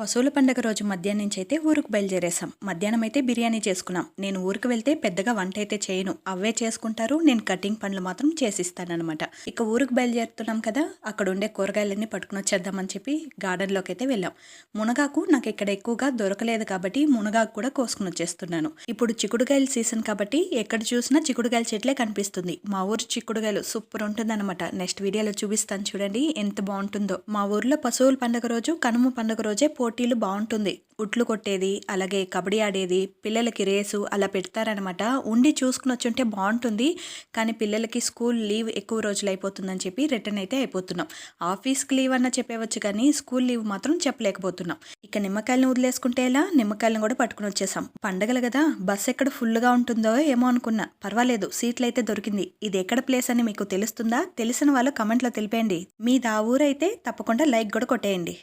పశువుల పండగ రోజు మధ్యాహ్నం నుంచి అయితే ఊరికి బయలుదేరేసాం. మధ్యాహ్నం అయితే బిర్యానీ చేసుకున్నాం. నేను ఊరికి వెళ్తే పెద్దగా వంట అయితే చేయను. అవే చేసుకుంటారు. నేను కటింగ్ పనులు మాత్రం చేసిస్తానన్నమాట. ఇక ఊరికి బయలుదేరుతున్నాం కదా, అక్కడ ఉండే కూరగాయలన్నీ పట్టుకుని వచ్చేద్దామని చెప్పి గార్డెన్లోకి అయితే వెళ్ళాం. మునగాకు నాకు ఇక్కడ ఎక్కువగా దొరకలేదు కాబట్టి మునగాకు కూడా కోసుకుని వచ్చేస్తున్నాను. ఇప్పుడు చిక్కుడుకాయల సీజన్ కాబట్టి ఎక్కడ చూసినా చిక్కుడుకాయల చెట్లే కనిపిస్తుంది. మా ఊరు చిక్కుడుకాయలు సూపర్ ఉంటుందన్నమాట. నెక్స్ట్ వీడియోలో చూపిస్తాను చూడండి ఎంత బాగుంటుందో. మా ఊర్లో పశువుల పండుగ రోజు, కనుమ పండుగ రోజే పోటీలు బాగుంటుంది. ఉట్లు కొట్టేది, అలాగే కబడ్డీ ఆడేది, పిల్లలకి రేసు అలా పెడతారనమాట. ఉండి చూసుకుని వచ్చుంటే బాగుంటుంది. కానీ పిల్లలకి స్కూల్ లీవ్ ఎక్కువ రోజులు అయిపోతుందని చెప్పి రిటర్న్ అయితే అయిపోతున్నాం. ఆఫీస్కి లీవ్ అన్న చెప్పవచ్చు కానీ స్కూల్ లీవ్ మాత్రం చెప్పలేకపోతున్నాం. ఇక నిమ్మకాయలను వదిలేసుకుంటే ఎలా, నిమ్మకాయలను కూడా పట్టుకుని వచ్చేసాం. పండగలు కదా, బస్ ఎక్కడ ఫుల్గా ఉంటుందో ఏమో అనుకున్నా. పర్వాలేదు, సీట్లు అయితే దొరికింది. ఇది ఎక్కడ ప్లేస్ అని మీకు తెలుస్తుందా? తెలిసిన వాళ్ళు కమెంట్లో తెలిపేయండి. మీది ఆ ఊరైతే తప్పకుండా లైక్ కూడా కొట్టేయండి.